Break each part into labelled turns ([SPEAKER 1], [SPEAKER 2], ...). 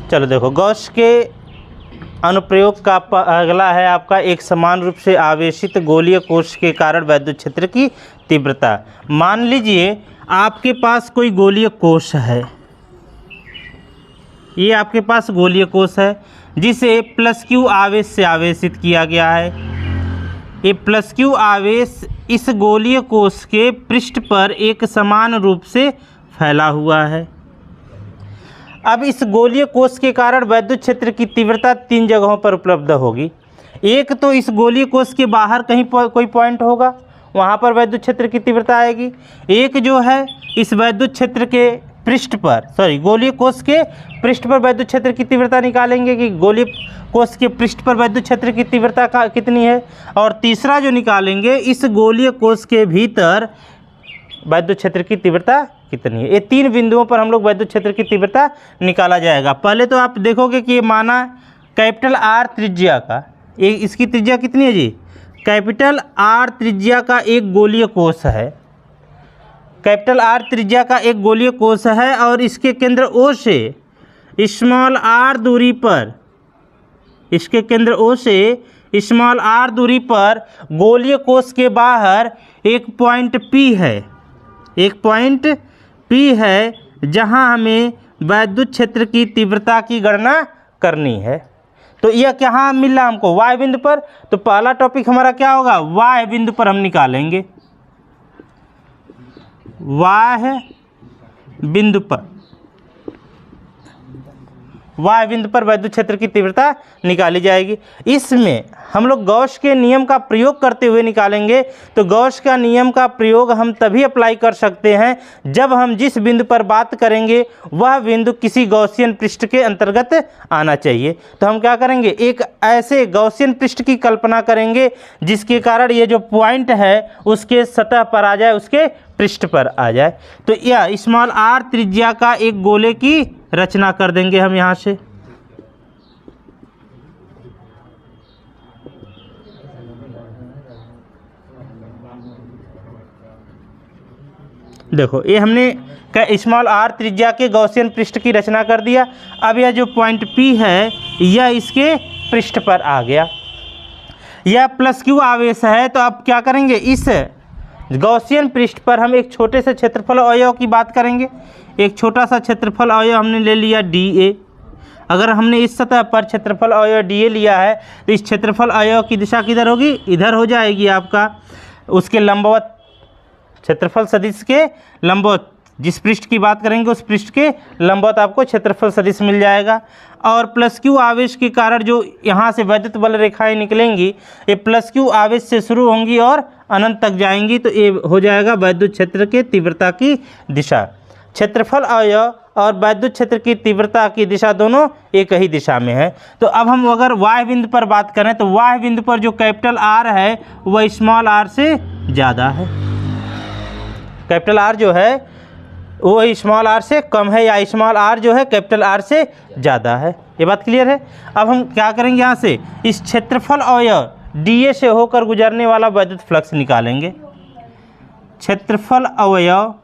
[SPEAKER 1] चलो देखो, गॉस के अनुप्रयोग का अगला है आपका एक समान रूप से आवेशित गोलीय कोश के कारण वैद्युत क्षेत्र की तीव्रता। मान लीजिए आपके पास कोई गोलीय कोश है, ये आपके पास गोलीय कोश है जिसे प्लस क्यू आवेश से आवेशित किया गया है। ये प्लस क्यू आवेश इस गोलीय कोश के पृष्ठ पर एक समान रूप से फैला हुआ है। अब इस गोलीय कोश के कारण वैद्युत क्षेत्र की तीव्रता 3 जगहों पर उपलब्ध होगी। एक तो इस गोलीय कोश के बाहर कहीं कोई पॉइंट होगा, वहाँ पर वैद्युत क्षेत्र की तीव्रता आएगी। एक जो है इस वैद्युत क्षेत्र के पृष्ठ पर, गोलीय कोश के पृष्ठ पर वैद्युत क्षेत्र की तीव्रता निकालेंगे कि गोलीय कोश के पृष्ठ पर वैद्युत क्षेत्र की तीव्रता कितनी है। और तीसरा जो निकालेंगे, इस गोलीय कोश के भीतर वैद्युत क्षेत्र की तीव्रता कितनी है। ये 3 बिंदुओं पर हम लोग वैद्युत क्षेत्र की तीव्रता निकाला जाएगा। पहले तो आप देखोगे कि ये माना कैपिटल आर त्रिज्या का, इसकी त्रिज्या कितनी है जी, कैपिटल आर त्रिज्या का एक गोलीय कोश है। कैपिटल आर त्रिज्या का एक गोलीय कोश है और इसके केंद्र ओ से स्मॉल आर दूरी पर, इसके केंद्र ओ से स्मॉल आर दूरी पर गोलीय कोश के बाहर एक पॉइंट पी है, एक पॉइंट पी है जहां हमें वैद्युत क्षेत्र की तीव्रता की गणना करनी है। तो यह कहाँ मिल रहा हमको, वाय बिंदु पर। तो पहला टॉपिक हमारा क्या होगा, वाय बिंदु पर हम निकालेंगे। वाय बिंदु पर, वाय बिंदु पर वैद्युत क्षेत्र की तीव्रता निकाली जाएगी। इसमें हम लोग गॉस के नियम का प्रयोग करते हुए निकालेंगे। तो गॉस का नियम का प्रयोग हम तभी अप्लाई कर सकते हैं जब हम जिस बिंदु पर बात करेंगे वह बिंदु किसी गॉसियन पृष्ठ के अंतर्गत आना चाहिए। तो हम क्या करेंगे, एक ऐसे गॉसियन पृष्ठ की कल्पना करेंगे जिसके कारण ये जो पॉइंट है उसके सतह पर आ जाए, उसके पृष्ठ पर आ जाए। तो यह स्मॉल आर त्रिज्या का एक गोले की रचना कर देंगे हम यहाँ से। देखो, ये हमने स्मॉल आर त्रिज्या के गॉसियन पृष्ठ की रचना कर दिया। अब यह जो पॉइंट पी है यह इसके पृष्ठ पर आ गया। यह प्लस क्यू आवेश है। तो अब क्या करेंगे, इस गॉसियन पृष्ठ पर हम एक छोटे से क्षेत्रफल अवयव की बात करेंगे। एक छोटा सा क्षेत्रफल अवयव हमने ले लिया डी ए। अगर हमने इस सतह पर क्षेत्रफल अवयव डी ए लिया है तो इस क्षेत्रफल अवयव की दिशा किधर होगी, इधर हो जाएगी आपका। उसके लंबवत, क्षेत्रफल सदिश के लंबवत, जिस पृष्ठ की बात करेंगे उस पृष्ठ के लंबवत आपको क्षेत्रफल सदिश मिल जाएगा। और प्लस क्यू आवेश के कारण जो यहाँ से वैद्युत बल रेखाएं निकलेंगी, ये प्लस क्यू आवेश से शुरू होंगी और अनंत तक जाएंगी। तो ये हो जाएगा वैद्युत क्षेत्र के तीव्रता की दिशा। क्षेत्रफल अवयव और वैद्युत क्षेत्र की तीव्रता की दिशा दोनों एक ही दिशा में है। तो अब हम अगर वाय बिंदु पर बात करें तो वाय बिंदु पर जो कैपिटल आर है वह स्मॉल आर से ज़्यादा है। कैपिटल आर जो है वो स्मॉल आर से कम है, या स्मॉल आर जो है कैपिटल आर से ज़्यादा है। ये बात क्लियर है। अब हम क्या करेंगे, यहाँ से इस क्षेत्रफल अवयव डी ए से होकर गुजरने वाला वैद्युत फ्लक्स निकालेंगे। क्षेत्रफल अवयव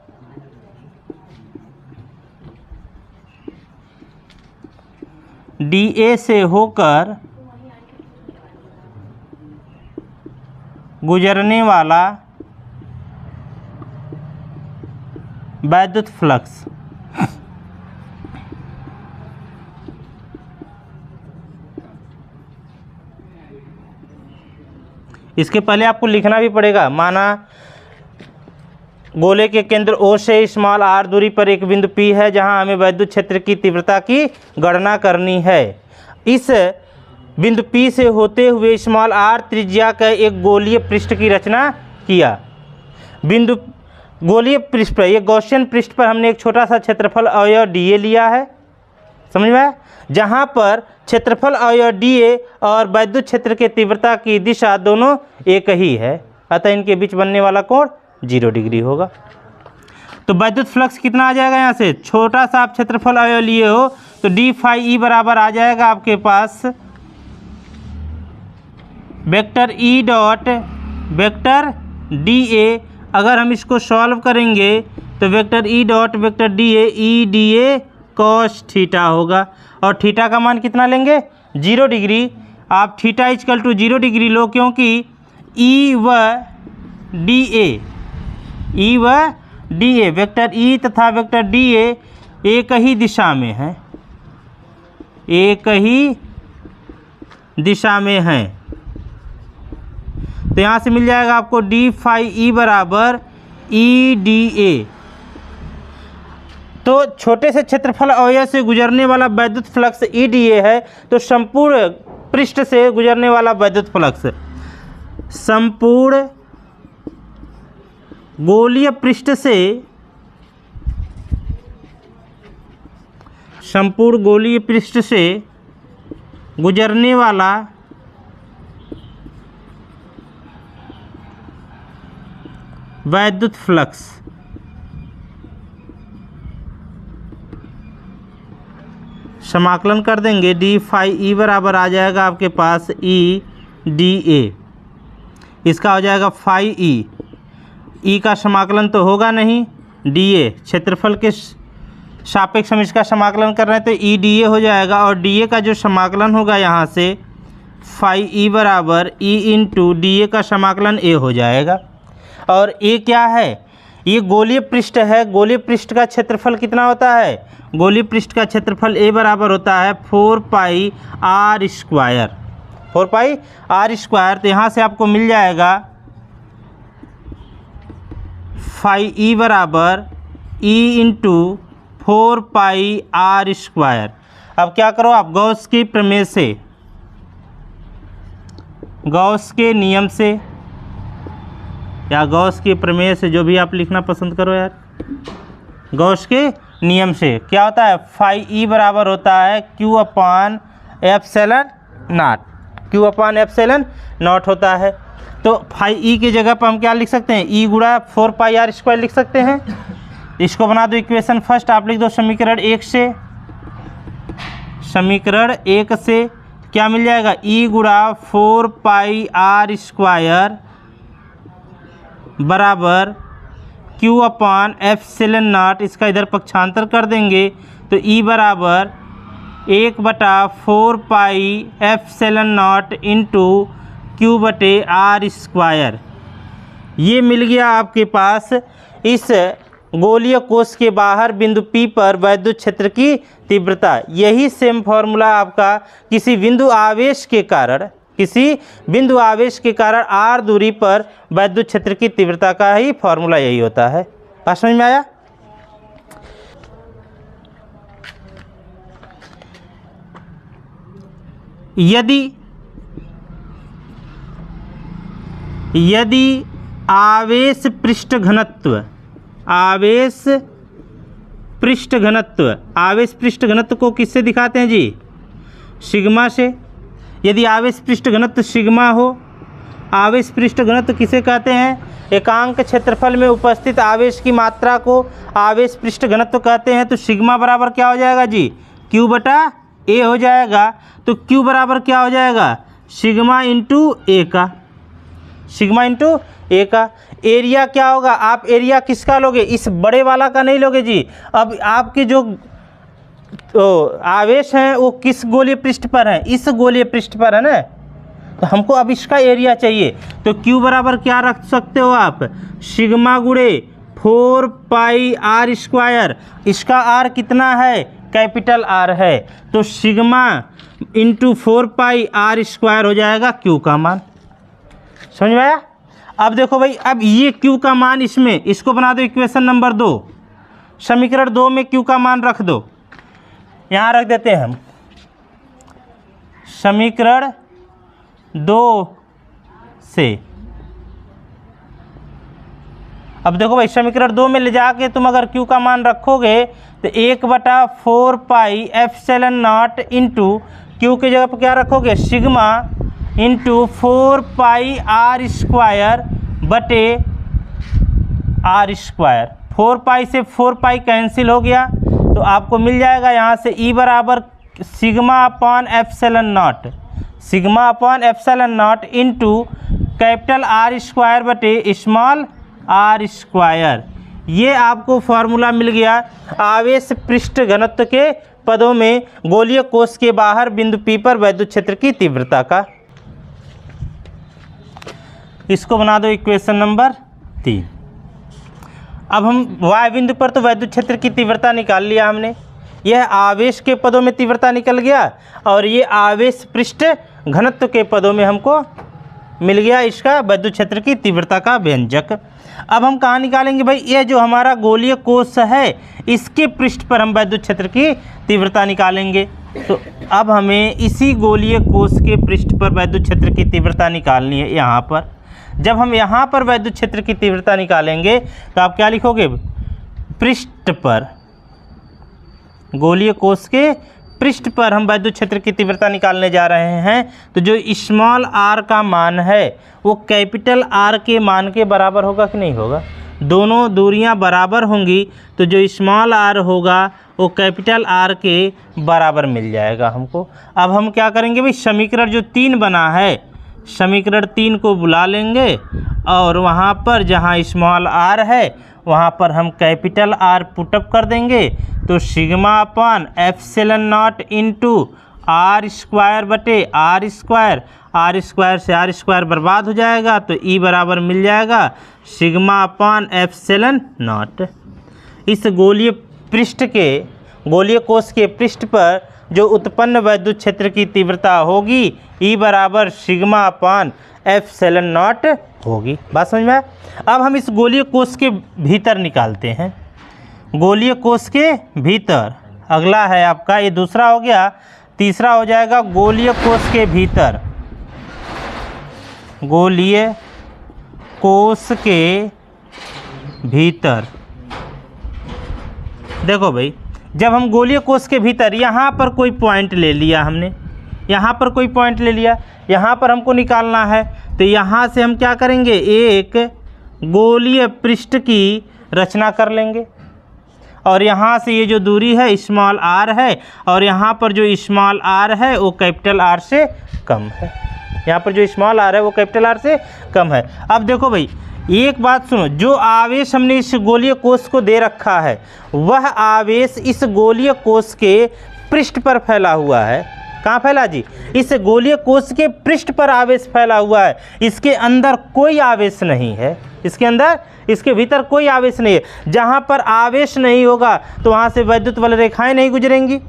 [SPEAKER 1] डी ए से होकर गुजरने वाला वैद्युत फ्लक्स। इसके पहले आपको लिखना भी पड़ेगा। माना गोले के केंद्र ओ से स्मॉल आर दूरी पर एक बिंदु पी है जहां हमें वैद्युत क्षेत्र की तीव्रता की गणना करनी है। इस बिंदु पी से होते हुए स्मॉल आर त्रिज्या का एक गोलीय पृष्ठ की रचना किया। बिंदु गोलीय पृष्ठ पर, ये गॉसियन पृष्ठ पर हमने एक छोटा सा क्षेत्रफल अवयव डी ए लिया है, समझ में आया? जहाँ पर क्षेत्रफल अवयव डी ए और वैद्युत क्षेत्र के तीव्रता की दिशा दोनों एक ही है, अतः इनके बीच बनने वाला कोण 0 डिग्री होगा। तो वैद्युत फ्लक्स कितना आ जाएगा, यहाँ से छोटा सा आप क्षेत्रफल अवयव लिए हो तो डी फाई ई बराबर आ जाएगा आपके पास vector E dot vector D A. अगर हम इसको सॉल्व करेंगे तो vector E dot vector D A, E D A cos theta होगा। और थीटा का मान कितना लेंगे 0 डिग्री। आप थीटा इक्वल टू 0 डिग्री लो, क्योंकि ई व डी ए वेक्टर ई तथा वेक्टर डी ए एक ही दिशा में है, एक ही दिशा में है। तो यहाँ से मिल जाएगा आपको डी फाई ई बराबर ई डी ए। तो छोटे से क्षेत्रफल अवयव से गुजरने वाला वैद्युत फ्लक्स ई डी ए है, तो संपूर्ण पृष्ठ से गुजरने वाला वैद्युत फ्लक्स संपूर्ण गोलीय पृष्ठ से, संपूर्ण गोलीय पृष्ठ से गुजरने वाला वैद्युत फ्लक्स समाकलन कर देंगे, डी फाई ई बराबर आ जाएगा आपके पास ई डी ए। इसका हो जाएगा फाई ई का समाकलन तो होगा नहीं, डी ए क्षेत्रफल के सापेक्ष हम इसका समाकलन कर रहे हैं, तो ई डी ए हो जाएगा। और डी ए का जो समाकलन होगा यहाँ से फाई ई बराबर ई इंटू डी ए का समाकलन ए हो जाएगा। और ए क्या है, ये गोलीय पृष्ठ है। गोलीय पृष्ठ का क्षेत्रफल कितना होता है, गोलीय पृष्ठ का क्षेत्रफल ए बराबर होता है 4 pi are square, 4 pi are square. तो यहाँ से आपको मिल जाएगा फाई ई बराबर E into 4 pi are square. अब क्या करो आप, गॉस की प्रमेय से, गॉस के नियम से या गॉस के प्रमेय से, जो भी आप लिखना पसंद करो यार, गॉस के नियम से क्या होता है, फाई ई बराबर होता है Q upon epsilon not, Q upon epsilon not होता है। तो फाई ई की जगह पर हम क्या लिख सकते हैं, ई गुणा 4 पाई आर स्क्वायर लिख सकते हैं। इसको बना दो इक्वेशन फर्स्ट, आप लिख दो समीकरण 1 से, समीकरण 1 से क्या मिल जाएगा, ई गुणा 4 पाई आर स्क्वायर बराबर क्यू अपान एप्सिलॉन नॉट। इसका इधर पक्षांतर कर देंगे तो ई बराबर 1/4 pi epsilon not into Q बटे आर स्क्वायर। ये मिल गया आपके पास इस गोलीय कोश के बाहर बिंदु P पर वैद्युत क्षेत्र की तीव्रता। यही सेम फॉर्मूला आपका किसी बिंदु आवेश के कारण, किसी बिंदु आवेश के कारण r दूरी पर वैद्युत क्षेत्र की तीव्रता का ही फॉर्मूला यही होता है। बात समझ में आया। यदि आवेश पृष्ठ घनत्व, आवेश पृष्ठ घनत्व को किससे दिखाते हैं जी, सिग्मा से। यदि आवेश पृष्ठ घनत्व सिग्मा हो, आवेश पृष्ठ घनत्व किसे कहते हैं, एकांक क्षेत्रफल में उपस्थित आवेश की मात्रा को आवेश पृष्ठ घनत्व कहते हैं। तो सिग्मा बराबर क्या हो जाएगा जी, क्यू बटा ए हो जाएगा। तो क्यू बराबर क्या हो जाएगा, सिग्मा इंटू ए का, सिग्मा इंटू ए का। एरिया क्या होगा, आप एरिया किसका लोगे, इस बड़े वाला का नहीं लोगे जी। अब आपके जो आवेश हैं वो किस गोलीय पृष्ठ पर है, इस गोलीय पृष्ठ पर है ना, तो हमको अब इसका एरिया चाहिए। तो Q बराबर क्या रख सकते हो आप, सिग्मा गुणे 4 पाई आर स्क्वायर। इसका R कितना है, कैपिटल R है, तो sigma into 4 pi are square हो जाएगा Q का मान। समझ में आया। अब देखो भाई, अब ये Q का मान इसमें, इसको बना दो इक्वेशन नंबर 2, समीकरण 2 में Q का मान रख दो। यहाँ रख देते हैं हम समीकरण 2 से। अब देखो भाई, समीकरण 2 में ले जाके तुम अगर Q का मान रखोगे तो 1/4 pi epsilon not into Q की जगह पर क्या रखोगे, sigma into 4 pi are square बटे आर स्क्वायर। 4 पाई से 4 पाई कैंसिल हो गया, तो आपको मिल जाएगा यहाँ से E बराबर sigma upon epsilon not, sigma upon epsilon not into capital R square बटे स्मॉल आर स्क्वायर। ये आपको फॉर्मूला मिल गया आवेश पृष्ठ घनत्व के पदों में गोलीय कोश के बाहर बिंदु P पर वैद्युत क्षेत्र की तीव्रता का। इसको बना दो इक्वेशन नंबर 3। अब हम y बिंदु पर तो वैद्युत क्षेत्र की तीव्रता निकाल लिया हमने, यह आवेश के पदों में तीव्रता निकल गया और ये आवेश पृष्ठ घनत्व के पदों में हमको मिल गया इसका वैद्युत क्षेत्र की तीव्रता का व्यंजक। अब हम कहाँ निकालेंगे भाई, ये जो हमारा गोलीय कोश है इसके पृष्ठ पर हम वैद्युत क्षेत्र की तीव्रता निकालेंगे। तो अब हमें इसी गोलीय कोश के पृष्ठ पर वैद्युत क्षेत्र की तीव्रता निकालनी है। यहाँ पर जब हम यहाँ पर वैद्युत क्षेत्र की तीव्रता निकालेंगे तो आप क्या लिखोगे, पृष्ठ पर, गोलीय कोश के पृष्ठ पर हम वैद्युत क्षेत्र की तीव्रता निकालने जा रहे हैं। तो जो स्मॉल r का मान है वो कैपिटल R के मान के बराबर होगा कि नहीं होगा, दोनों दूरियां बराबर होंगी तो जो स्मॉल r होगा वो कैपिटल R के बराबर मिल जाएगा हमको। अब हम क्या करेंगे भाई, समीकरण जो 3 बना है, समीकरण 3 को बुला लेंगे और वहाँ पर जहाँ स्मॉल r है वहाँ पर हम कैपिटल R पुटअप कर देंगे। तो sigma upon epsilon not into r square बटे r स्क्वायर, r स्क्वायर से r स्क्वायर बर्बाद हो जाएगा तो E बराबर मिल जाएगा सिग्मा अपान एप्सिलॉन नॉट। इस गोलीय पृष्ठ के, गोलीय कोश के पृष्ठ पर जो उत्पन्न वैद्युत क्षेत्र की तीव्रता होगी E बराबर सिग्मा अपान एप्सिलॉन नॉट होगी। बात समझ में? अब हम इस गोलीय कोश के भीतर निकालते हैं, गोलीय कोश के भीतर। अगला है आपका, ये दूसरा हो गया, तीसरा हो जाएगा गोलीय कोश के भीतर। गोलीय कोश के भीतर देखो भाई, जब हम गोलीय कोश के भीतर यहाँ पर कोई पॉइंट ले लिया हमने, यहाँ पर कोई पॉइंट ले लिया, यहाँ पर हमको निकालना है तो यहाँ से हम क्या करेंगे, एक गोलीय पृष्ठ की रचना कर लेंगे और यहाँ से ये जो दूरी है स्मॉल r है और यहाँ पर जो स्मॉल r है वो कैपिटल R से कम है, यहाँ पर जो स्मॉल r है वो कैपिटल R से कम है। अब देखो भाई एक बात सुनो, जो आवेश हमने इस गोलीय कोश को दे रखा है वह आवेश इस गोलीय कोश के पृष्ठ पर फैला हुआ है। कहाँ फैला जी, इस गोलीय कोश के पृष्ठ पर आवेश फैला हुआ है, इसके अंदर कोई आवेश नहीं है, इसके अंदर, इसके भीतर कोई आवेश नहीं है। जहाँ पर आवेश नहीं होगा तो वहाँ से वैद्युत बल रेखाएं नहीं गुजरेंगी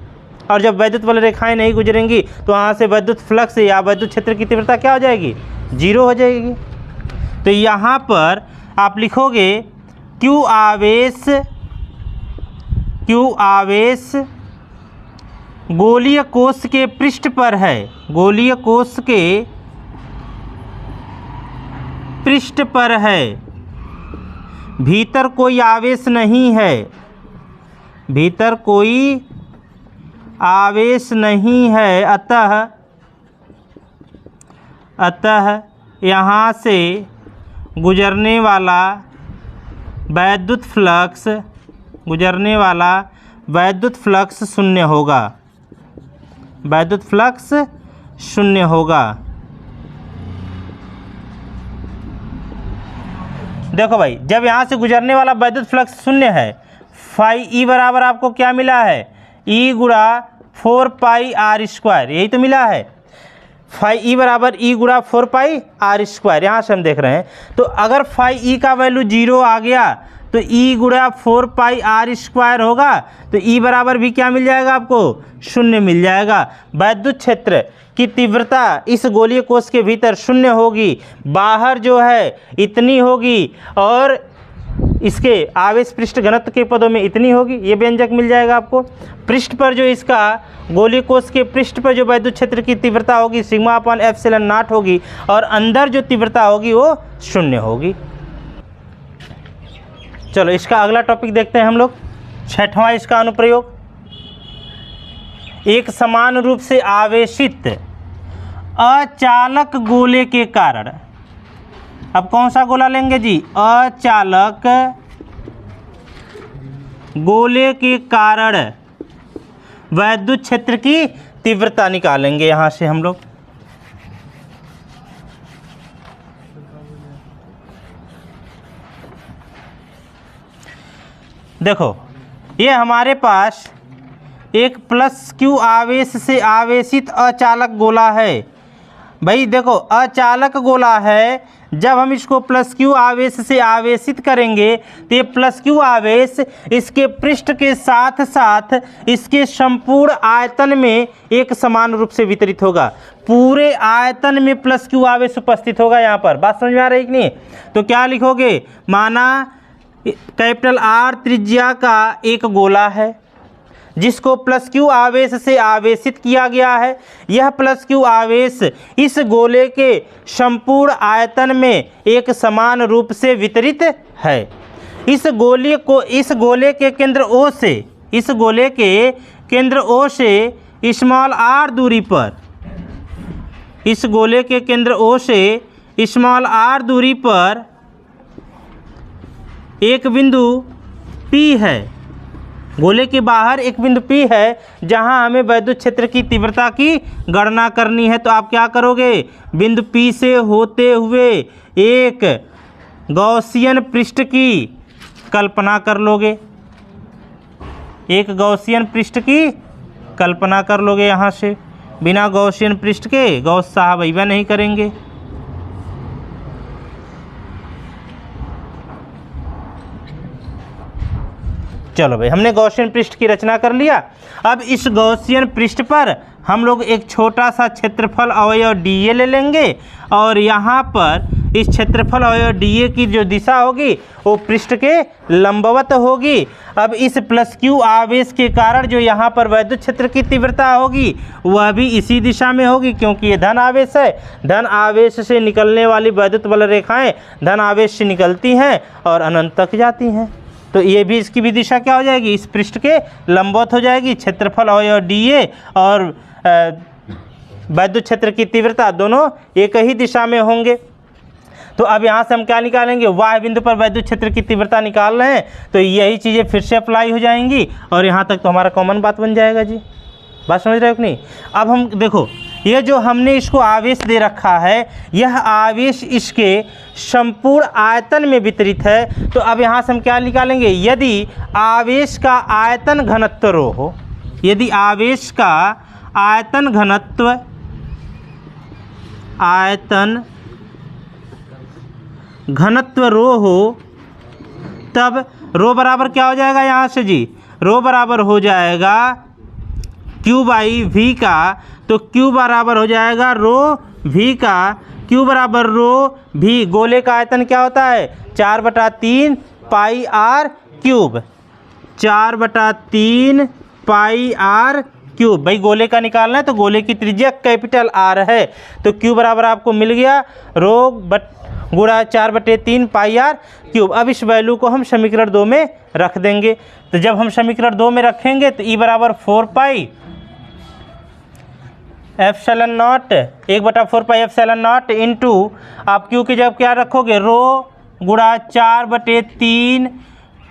[SPEAKER 1] और जब वैद्युत बल रेखाएं नहीं गुजरेंगी तो वहाँ से वैद्युत फ्लक्स या वैद्युत क्षेत्र की तीव्रता क्या हो जाएगी, 0 हो जाएगी। तो यहाँ पर आप लिखोगे Q आवेश गोलीय कोश के पृष्ठ पर है, गोलीय कोश के पृष्ठ पर है, भीतर कोई आवेश नहीं है, भीतर कोई आवेश नहीं है, अतः यहाँ से गुजरने वाला वैद्युत फ्लक्स शून्य होगा, वैद्युत फ्लक्स शून्य होगा। देखो भाई, जब यहाँ से गुजरने वाला वैद्युत फ्लक्स शून्य है, फाई ई बराबर आपको क्या मिला है, ई गुणा 4 पाई आर स्क्वायर, यही तो मिला है। फाई ई बराबर ई गुणा 4 पाई आर स्क्वायर, यहाँ से हम देख रहे हैं। तो अगर फाई ई का वैल्यू 0 आ गया तो ई गुणा 4 पाई आर स्क्वायर होगा, तो ई बराबर भी क्या मिल जाएगा आपको, 0 मिल जाएगा। वैद्युत क्षेत्र की तीव्रता इस गोलीय कोश के भीतर 0 होगी, बाहर जो है इतनी होगी और इसके आवेश पृष्ठ घनत्व के पदों में इतनी होगी, ये व्यंजक मिल जाएगा आपको। पृष्ठ पर जो इसका गोलीय कोश के पृष्ठ पर जो वैद्युत क्षेत्र की तीव्रता होगी सिग्मा अपान एप्सिलॉन नॉट होगी और अंदर जो तीव्रता होगी वो 0 होगी। चलो इसका अगला टॉपिक देखते हैं हम लोग, 6वां इसका अनुप्रयोग। एक समान रूप से आवेशित अचालक गोले के कारण, अब कौन सा गोला लेंगे जी, अचालक गोले के कारण वैद्युत क्षेत्र की तीव्रता निकालेंगे यहाँ से हम लोग। देखो ये हमारे पास एक प्लस q आवेश से आवेशित अचालक गोला है। भाई देखो अचालक गोला है, जब हम इसको प्लस q आवेश से आवेशित करेंगे तो ये प्लस q आवेश इसके पृष्ठ के साथ साथ इसके संपूर्ण आयतन में एक समान रूप से वितरित होगा। पूरे आयतन में प्लस q आवेश उपस्थित होगा। यहाँ पर बात समझ में आ रही है कि नहीं? तो क्या लिखोगे, माना कैपिटल R त्रिज्या का एक गोला है जिसको प्लस q आवेश से आवेशित किया गया है। यह प्लस q आवेश इस गोले के संपूर्ण आयतन में एक समान रूप से वितरित है। इस गोले के केंद्र O से, इस गोले के केंद्र O से स्मॉल r दूरी पर, इस गोले के केंद्र O से स्मॉल r दूरी पर एक बिंदु P है। गोले के बाहर एक बिंदु P है जहां हमें वैद्युत क्षेत्र की तीव्रता की गणना करनी है। तो आप क्या करोगे, बिंदु P से होते हुए एक गॉसियन पृष्ठ की कल्पना कर लोगे, एक गॉसियन पृष्ठ की कल्पना कर लोगे। यहाँ से बिना गॉसियन पृष्ठ के गॉस साहब अइबा नहीं करेंगे। चलो भाई, हमने गॉसियन पृष्ठ की रचना कर लिया। अब इस गॉसियन पृष्ठ पर हम लोग एक छोटा सा क्षेत्रफल अवयव dA ले लेंगे और यहाँ पर इस क्षेत्रफल अवयव dA की जो दिशा होगी वो पृष्ठ के लंबवत होगी। अब इस प्लस q आवेश के कारण जो यहाँ पर वैद्युत क्षेत्र की तीव्रता होगी वह भी इसी दिशा में होगी, क्योंकि ये धन आवेश है। धन आवेश से निकलने वाली वैद्युत बल रेखाएं धन आवेश से निकलती हैं और अनंत तक जाती हैं। तो ये भी, इसकी भी दिशा क्या हो जाएगी, इस पृष्ठ के लंबवत हो जाएगी। क्षेत्रफल अवयव dA और वैद्युत क्षेत्र की तीव्रता दोनों एक ही दिशा में होंगे। तो अब यहाँ से हम क्या निकालेंगे, वाह बिंदु पर वैद्युत क्षेत्र की तीव्रता निकाल रहे हैं तो यही चीज़ें फिर से अप्लाई हो जाएंगी और यहाँ तक तो हमारा कॉमन बात बन जाएगा जी। बात समझ रहे हो कि नहीं? अब हम देखो, ये जो हमने इसको आवेश दे रखा है, यह आवेश इसके संपूर्ण आयतन में वितरित है। तो अब यहाँ से हम क्या निकालेंगे, यदि आवेश का आयतन घनत्व रो हो, यदि आवेश का आयतन घनत्व, आयतन घनत्व रो हो, तब रो बराबर क्या हो जाएगा यहाँ से जी, रो बराबर हो जाएगा Q बाई V का। तो Q बराबर हो जाएगा रो V का, Q बराबर रो V। गोले का आयतन क्या होता है, 4/3 पाई R क्यूब, 4/3 पाई R क्यूब। भाई गोले का निकालना है तो गोले की त्रिज्या कैपिटल R है। तो Q बराबर आपको मिल गया रो गुणा 4/3 पाई R क्यूब। अब इस वैल्यू को हम समीकरण 2 में रख देंगे। तो जब हम समीकरण 2 में रखेंगे तो E बराबर 4 पाई epsilon not, 1/4 pi epsilon not into, आप Q की जगह क्या रखोगे, रो गुणा 4/3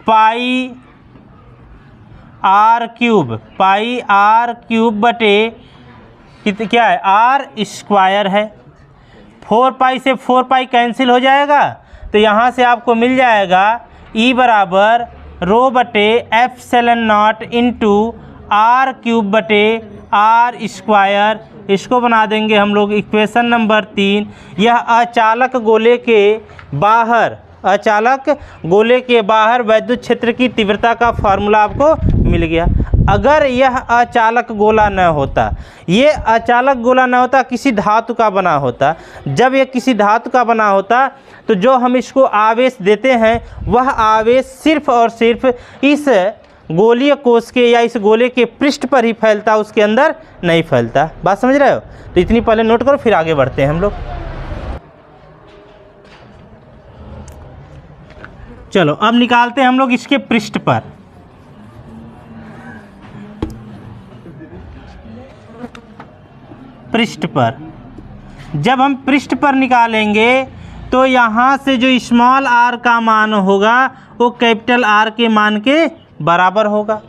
[SPEAKER 1] पाई R क्यूब, पाई R क्यूब बटे क्या है, R स्क्वायर है। 4 पाई से 4 पाई कैंसिल हो जाएगा तो यहाँ से आपको मिल जाएगा E बराबर रो बटे epsilon not into R cube बटे R स्क्वायर। इसको बना देंगे हम लोग इक्वेशन नंबर 3। यह अचालक गोले के बाहर, अचालक गोले के बाहर वैद्युत क्षेत्र की तीव्रता का फार्मूला आपको मिल गया। अगर यह अचालक गोला न होता, ये अचालक गोला न होता, किसी धातु का बना होता, जब ये किसी धातु का बना होता तो जो हम इसको आवेश देते हैं वह आवेश सिर्फ और सिर्फ इस गोलीय कोश के या इस गोले के पृष्ठ पर ही फैलता, उसके अंदर नहीं फैलता। बात समझ रहे हो? तो इतनी पहले नोट करो, फिर आगे बढ़ते हैं हम लोग। चलो अब निकालते हैं हम लोग इसके पृष्ठ पर। पृष्ठ पर जब हम पृष्ठ पर निकालेंगे तो यहाँ से जो स्मॉल r का मान होगा वो कैपिटल R के मान के बराबर होगा।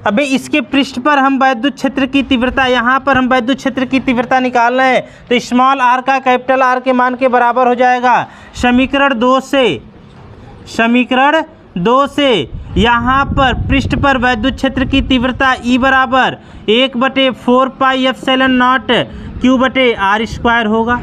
[SPEAKER 1] अबे इसके पृष्ठ पर हम वैद्युत क्षेत्र की तीव्रता, यहाँ पर हम वैद्युत क्षेत्र की तीव्रता निकाल रहे हैं तो स्मॉल r का कैपिटल R के मान के बराबर हो जाएगा। समीकरण 2 से, समीकरण 2 से यहाँ पर पृष्ठ पर वैद्युत क्षेत्र की तीव्रता E बराबर 1/4πε0 Q/r² होगा,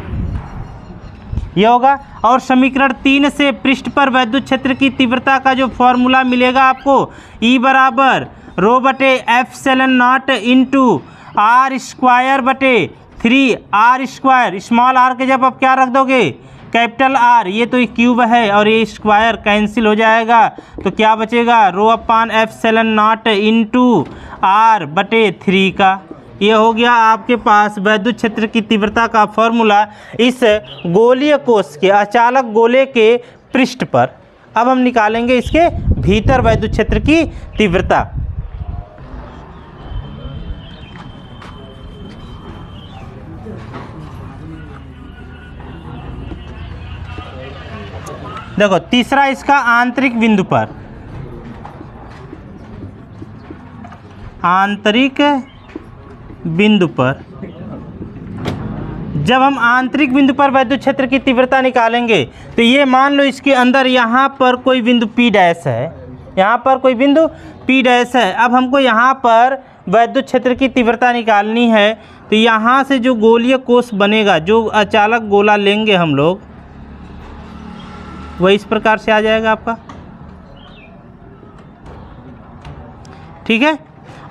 [SPEAKER 1] यह होगा। और समीकरण 3 से पृष्ठ पर वैद्युत क्षेत्र की तीव्रता का जो फॉर्मूला मिलेगा आपको, E बराबर ρ/ε0 इंटू r²/3r²। स्मॉल r के जब आप क्या रख दोगे, कैपिटल R, ये तो क्यूब है और ये स्क्वायर कैंसिल हो जाएगा, तो क्या बचेगा ρ/ε0 इंटू r/3 का। ये हो गया आपके पास वैद्युत क्षेत्र की तीव्रता का फॉर्मूला इस गोलीय कोश के अचालक गोले के पृष्ठ पर। अब हम निकालेंगे इसके भीतर वैद्युत क्षेत्र की तीव्रता। देखो तीसरा इसका आंतरिक बिंदु पर, आंतरिक बिंदु पर जब हम आंतरिक बिंदु पर वैद्युत क्षेत्र की तीव्रता निकालेंगे तो ये मान लो इसके अंदर यहाँ पर कोई बिंदु P डैश है, यहाँ पर कोई बिंदु P डैश है। अब हमको यहाँ पर वैद्युत क्षेत्र की तीव्रता निकालनी है, तो यहाँ से जो गोलीय कोश बनेगा, जो अचालक गोला लेंगे हम लोग, वह इस प्रकार से आ जाएगा आपका, ठीक है।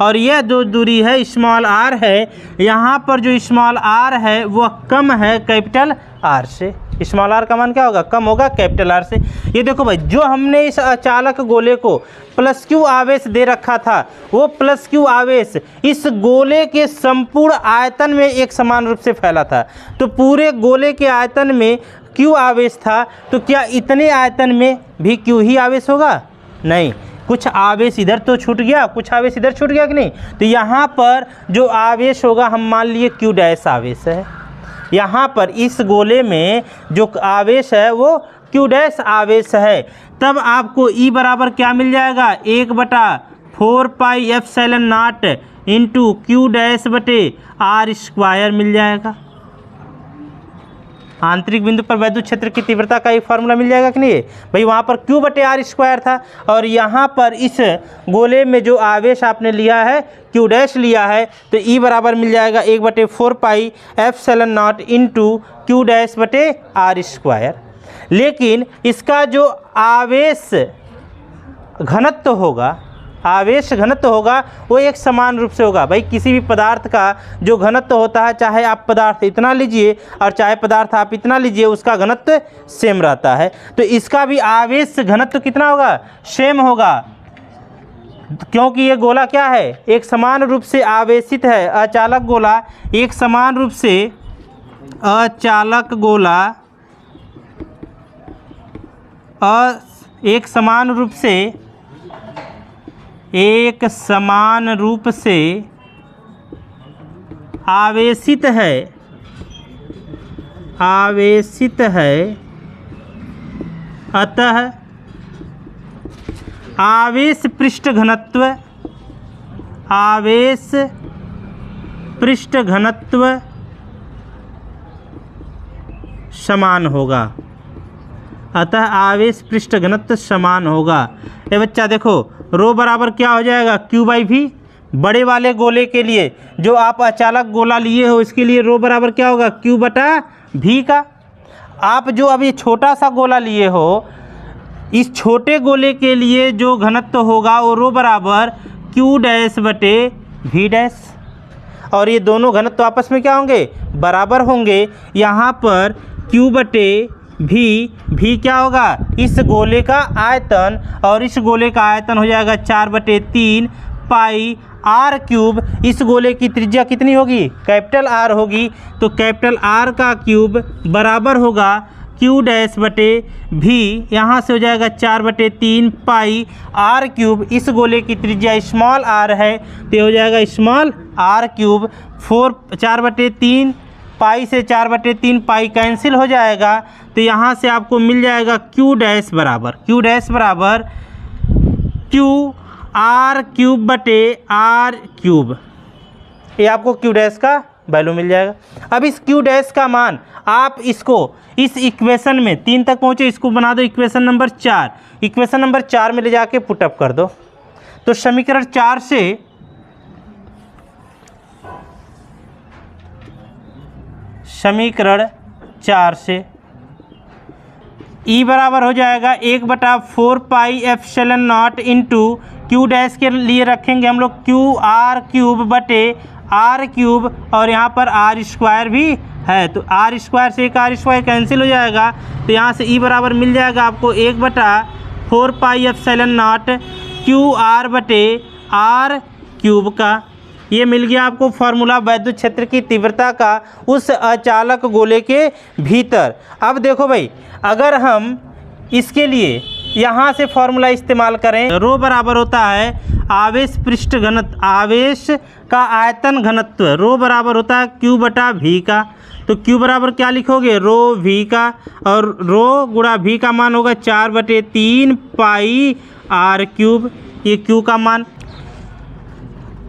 [SPEAKER 1] और यह जो दूरी है स्मॉल r है, यहाँ पर जो स्मॉल r है वह कम है कैपिटल R से। स्मॉल r का मान क्या होगा, कम होगा कैपिटल R से। ये देखो भाई, जो हमने इस अचालक गोले को प्लस Q आवेश दे रखा था, वो प्लस Q आवेश इस गोले के संपूर्ण आयतन में एक समान रूप से फैला था। तो पूरे गोले के आयतन में Q आवेश था, तो क्या इतने आयतन में भी Q ही आवेश होगा? नहीं, कुछ आवेश इधर तो छूट गया, कुछ आवेश इधर छूट गया कि नहीं। तो यहाँ पर जो आवेश होगा, हम मान लिए Q डैश आवेश है। यहाँ पर इस गोले में जो आवेश है वो Q डैश आवेश है। तब आपको E बराबर क्या मिल जाएगा, 1/4πε0 इंटू Q डैश/r² मिल जाएगा। आंतरिक बिंदु पर वैद्युत क्षेत्र की तीव्रता का एक फार्मूला मिल जाएगा कि नहीं भाई। वहाँ पर Q/r² था और यहाँ पर इस गोले में जो आवेश आपने लिया है Q डैश लिया है, तो E बराबर मिल जाएगा 1/4πε0 इंटू Q डैश/r²। लेकिन इसका जो आवेश घनत्व होगा, आवेश घनत्व होगा वो एक समान रूप से होगा। भाई किसी भी पदार्थ का जो घनत्व होता है, चाहे आप पदार्थ इतना लीजिए और चाहे पदार्थ आप इतना लीजिए, उसका घनत्व सेम रहता है। तो इसका भी आवेश घनत्व कितना होगा, सेम होगा, क्योंकि ये गोला क्या है, एक समान रूप से आवेशित है। अचालक गोला एक समान रूप से, अचालक गोला एक समान रूप से आवेशित है, अतः आवेश पृष्ठ घनत्व समान होगा। अतः आवेश पृष्ठ घनत्व समान होगा। ये बच्चा देखो, रो बराबर क्या हो जाएगा, Q/V। बड़े वाले गोले के लिए जो आप अचालक गोला लिए हो, इसके लिए रो बराबर क्या होगा, Q/V का। आप जो अभी छोटा सा गोला लिए हो, इस छोटे गोले के लिए जो घनत्व होगा वो रो बराबर Q डैश/V डैश। और ये दोनों घनत्व आपस में क्या होंगे, बराबर होंगे। यहाँ पर Q/V क्या होगा, इस गोले का आयतन, और इस गोले का आयतन हो जाएगा 4/3 पाई r³। इस गोले की त्रिज्या कितनी होगी, कैपिटल R होगी। तो कैपिटल R का क्यूब बराबर होगा Q डैश/V। यहाँ से हो जाएगा 4/3 पाई r³। इस गोले की त्रिज्या स्मॉल r है, तो हो जाएगा स्मॉल r³। 4/3 पाई से 4/3 पाई कैंसिल हो जाएगा, तो यहाँ से आपको मिल जाएगा Q डैश बराबर Q r³ r³। ये आपको Q डैश का वैल्यू मिल जाएगा। अब इस Q डैश का मान आप इसको इस इक्वेशन में 3 तक पहुँचे, इसको बना दो इक्वेशन नंबर 4। इक्वेशन नंबर 4 में ले जाके पुटअप कर दो। तो समीकरण 4 से E बराबर हो जाएगा 1/4 pi epsilon not into Q dash के लिए रखेंगे हम लोग QR³ बटे R³ और यहाँ पर R² भी है, तो R² से एक R² कैंसिल हो जाएगा। तो यहाँ से E बराबर मिल जाएगा आपको 1/4 पाई एप्सिलॉन नॉट QR बटे R³ का। ये मिल गया आपको फॉर्मूला वैद्युत क्षेत्र की तीव्रता का उस अचालक गोले के भीतर। अब देखो भाई, अगर हम इसके लिए यहाँ से फॉर्मूला इस्तेमाल करें, रो बराबर होता है आवेश पृष्ठ घनत्व, आवेश का आयतन घनत्व, रो बराबर होता है Q बटा V का। तो Q बराबर क्या लिखोगे, रो V का, और रो गुणा V का मान होगा 4/3 पाई R³। ये Q का मान,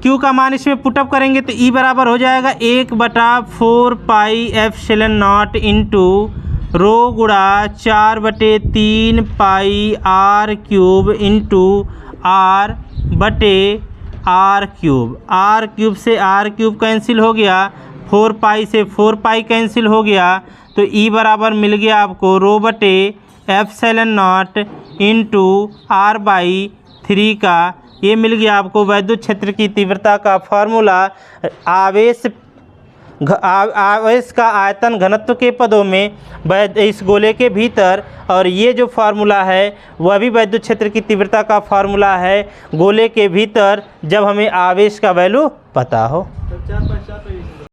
[SPEAKER 1] Q का मान इसमें पुटअप करेंगे तो E बराबर हो जाएगा 1/4 pi epsilon not into rho गुणा 4/3 पाई R³ इंटू R बटे R³। R³ से R³ कैंसिल हो गया, 4 पाई से 4 पाई कैंसिल हो गया, तो E बराबर मिल गया आपको रो बटे एप्सिलॉन नॉट इंटू R/3 का। ये मिल गया आपको वैद्युत क्षेत्र की तीव्रता का फॉर्मूला आवेश का आयतन घनत्व के पदों में इस गोले के भीतर। और ये जो फार्मूला है वह भी वैद्युत क्षेत्र की तीव्रता का फार्मूला है गोले के भीतर, जब हमें आवेश का वैल्यू पता हो।